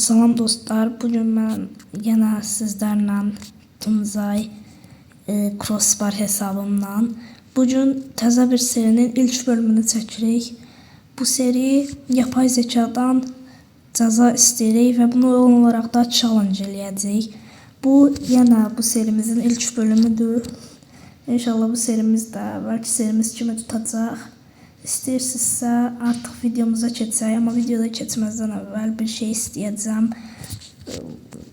Salam dostlar, bugün mən yenə sizlərlə Tuncay Crossbar hesabımdan bugün təzə bir serinin ilk bölümünü çəkirik. Bu seri yapay zekadan cəza istəyirik və bunu oyun olaraq da challenge eləyəcəyik. Bu yenə bu serimizin ilk bölümüdür. İnşallah bu serimiz də belki serimiz kimi tutacaq. İstəyirsinizsə artıq videomuza keçək, amma videoda keçməzdən əvvəl bir şey istəyəcəm.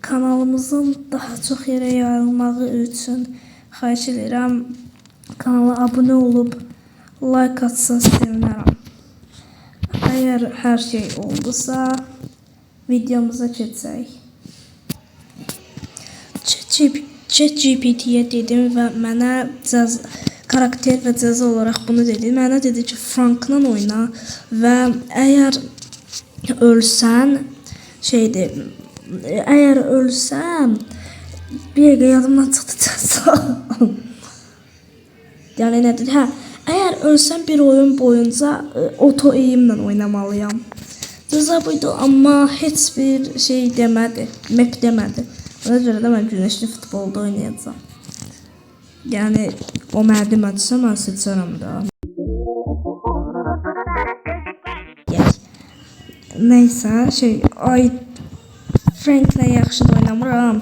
Kanalımızın daha çox yerə yayılmağı üçün xahiş edirəm, kanala abunə olub like atsanız sevinərəm. Əgər hər şey oldusa videomuza keçək. ChatGPT-yə dedim və mənə karakter və cəza olaraq bunu dedi. Mənə dedi ki, Frankla oyna və əgər ölsən, əgər ölsəm, bir dəqiqə yadımdan çıxdı cəza. Yəni nədir? Əgər ölsəm bir oyun boyunca oto eğimlə oynamalıyam. Cəza buydu, amma heç bir şey demədi, map demədi. Ona görə də mən güneşli futbolda oynayacağam. Yəni o mənə demədisə mən seçərəm də. Neysə, Franklə yaxşı da oynamıram.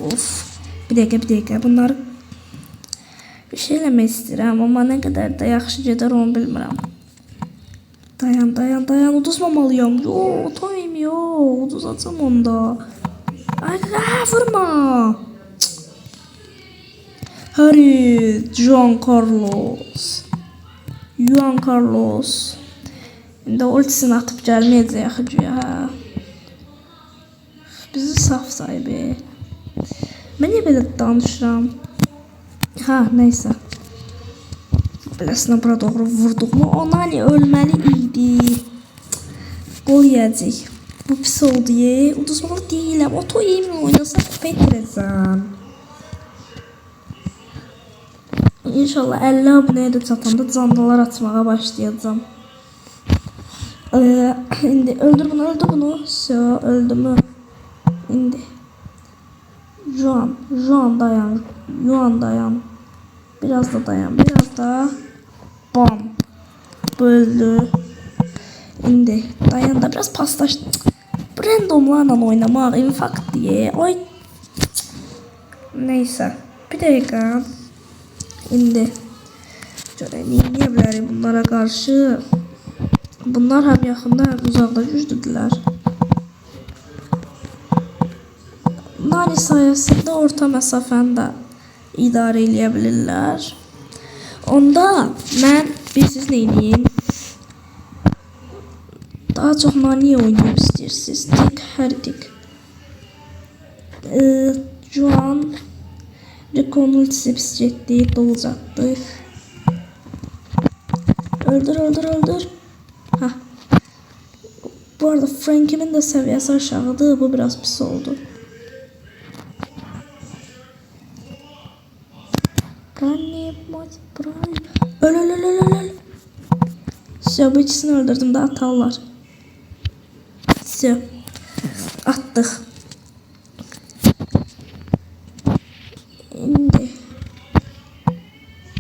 Of, bir dəqiqə, bunları bir şey eləmək istəyirəm, amma nə qədər də yaxşı gedər onu bilmirəm. Dayan, uduzmamalıyam. Uduzacam onda. Ay, vurma. Harry, Juan Carlos. İndi ultisini atıp gəlməyəcək güya. Bizi saf sahibi. Mən niyə belə danışıram? Neysə. Beləsinə bura doğru vurduqmu? Onani ölməli idi. Gol yiyəcək. Bu pis oldu ye. Uduzmalı deyiləm. Oto eğimlə oynasa kupə edirəcəm. İnşallah 50 abunəyə də çatanda canlılar açmağa başlayacağım. İndi öldür bunu. Öldü mü? İndi. Juan dayan. Biraz da dayan. Bam. Öldü. İndi dayan da biraz paslaştı. Randomlarla oynamaq infakt diye. Ay. Neysə. Bir dəqiqə. İndi neyə bilərik bunlara qarşı? Bunlar həm yaxında, həm uzaqda güclüdülər. Nani sayəsində orta məsafəni də idarə eləyə bilirlər. Onda mən bilsiz neyniyim? Daha çox Nani'yə oynayıb istəyirsiniz. Tik. Juan Rico'nun ultisi pis getdi, dolacaqdıq. Öldür. Bu arada Frank'imin de səviyyəsi aşağıdır. Bu biraz pis oldu. Öl. Bu ikisini öldürdüm de atarlar. Atdıq. İndi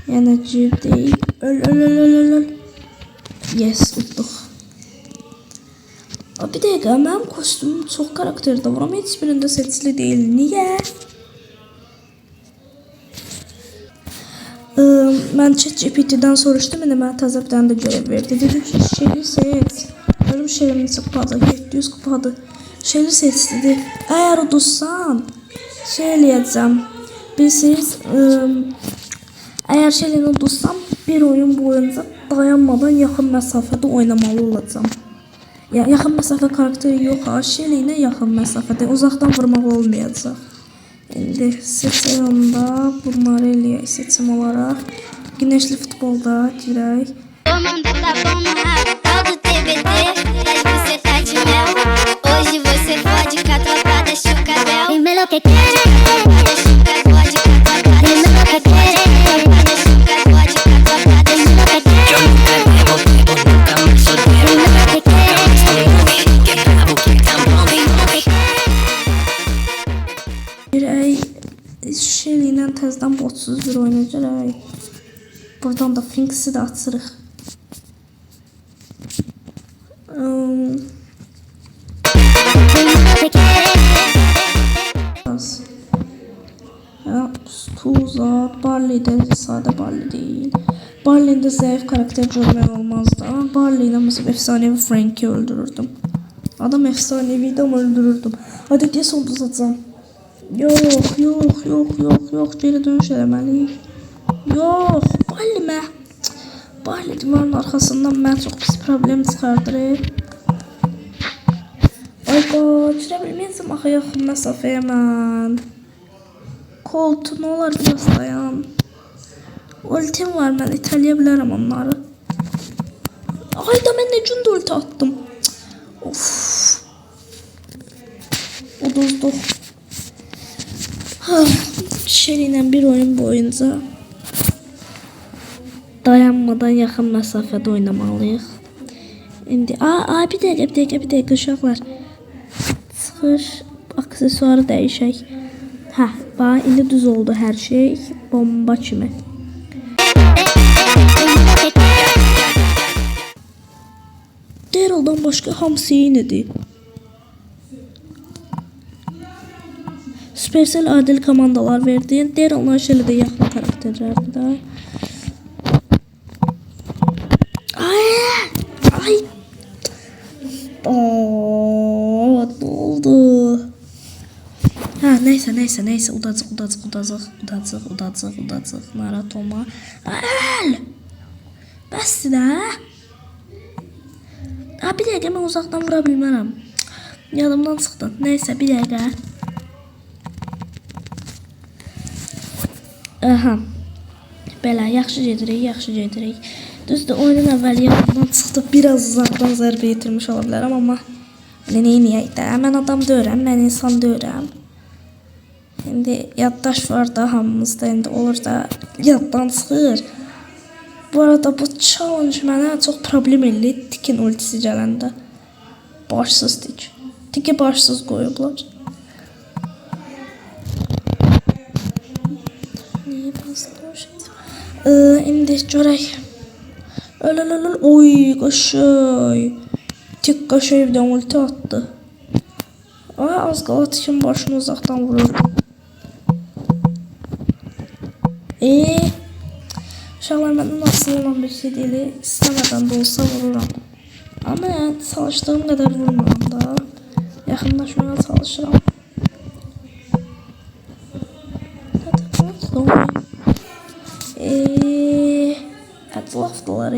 yenə cib deyil. Öl. Yes, utduq. Bir dəqiqə, mənim kostümüm çox karakterdə var, amma heç birində seçili deyil. Niyə? Mən ChatGPT-dən soruşdum, mənə təzə bir dənə də görev verdi. Dedim ki, şeyi seç. Ölüm şeyimin kupadır, 700 kupadır. Şeyi seç dedi. Əgər uduzsan, eləyəcəm. Bilsiniz, əgər şeyini uduzsam, bir oyun boyunca dayanmadan yaxın məsafədə oynamalı olacağım. Yaxın məsafə karakteri yox, şeylə yaxın məsafədə, uzaqdan vurmaq olmayacaq. İndi seçimdə bunları eləyək seçim olaraq. Güneşli futbolda girək. Yo nunca debo, nunca más olvido. Bir ay şeyle təzədən botsuz bir oynayacaq. Buradan da Finks'i de açırıq. Tuzak, Barley de sade Barley değil. Barley'in de zayıf karakter görmek olmazdı ama Barley'den mesela efsanevi Frank'i öldürürdüm. Adam efsaneviydi ama öldürürdüm. Hadi diye son uzatacağım. Yok geri dönüş eləməliyik. Yok Barley mə. Barley divarın arkasından mən çox pis problem çıxardır. Ay girə bilməyəcəm axı yaxın məsafəyə mən. Koltu ne olar biraz dayan. Ultim var, mən itələyə bilərəm onları. Ayda mən nə cündə ulti attım. Of. Uduzduq. Şeriyle bir oyun boyunca dayanmadan yaxın məsafədə oynamalıyıq. İndi bir dəqiqə uşaqlar. Çıxır, aksesuarı dəyişək. Bax indi düz oldu hər şey, bomba kimi. Daryl'dan başqa hamısı eynidir. Supercell adil komandalar verdi. Daryl'la şöyle də yaxın karakterlərdir də. Ay. Ne oldu? Neyse udacıq maratoma. Bəsdir də. Bir dəqiqə mən uzaqdan vura bilmərəm. Yadımdan çıxdı. Neyse bir dəqiqə. Belə yaxşı gedirik. Düzdür oyunun əvvəli yadımdan çıxdı. Biraz uzaqdan zərbə yetirmiş ola bilərəm amma neyniyək də. Mən adam deyirəm, mən insan deyirəm. İndi yaddaş var da hamımızda, indi olur da yaddan çıxır. Bu arada bu challenge mənə çox problem eləyir. Tikin ultisi gələndə. Başsız tik. Tiki başsız qoyublar. Niyə basılır? İndi görək. Oy qaşay. Tik qaşay bir də ulti attı. Az qala tikin başını uzaqdan vurur. Uşaqlar məndən asıl olan bir şey deyil. İstəmədən də olsa vururam. Amma çalışdığım qədər vurmuram da. Yaxınlaşmaya çalışıram. Lafdılar.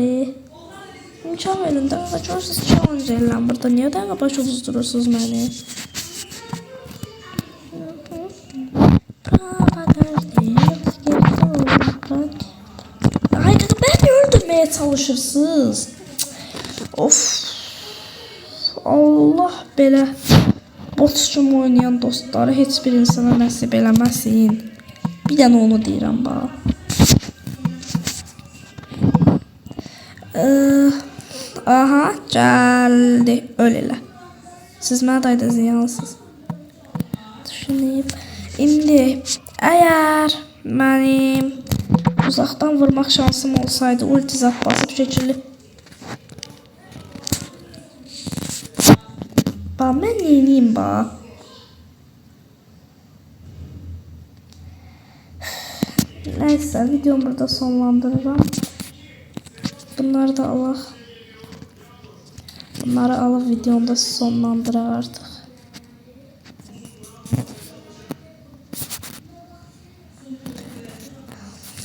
İmkan verin də. Görürsünüz challenge eləyəm burada. Niyə dəqiqə baş uduzdurursunuz məni? Öldürmeye çalışırsınız. Of. Allah belə botçum oynayan dostları heç bir insana nəsib eləməsin. Bir dənə onu deyirəm bax. Aha gəldi. Öl elə. Siz mənə dayda ziyansız. Düşüneyim. İndi əgər mənim uzaqdan vurmaq şansım olsaydı ulti zat basıb şəkilli. Mən neyniyim bax. Neyse videomu burada sonlandırıram. Bunları da alaq. Bunları alıb videomu da sonlandıraq artıq.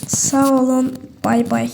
Sağ olun. Bay bay.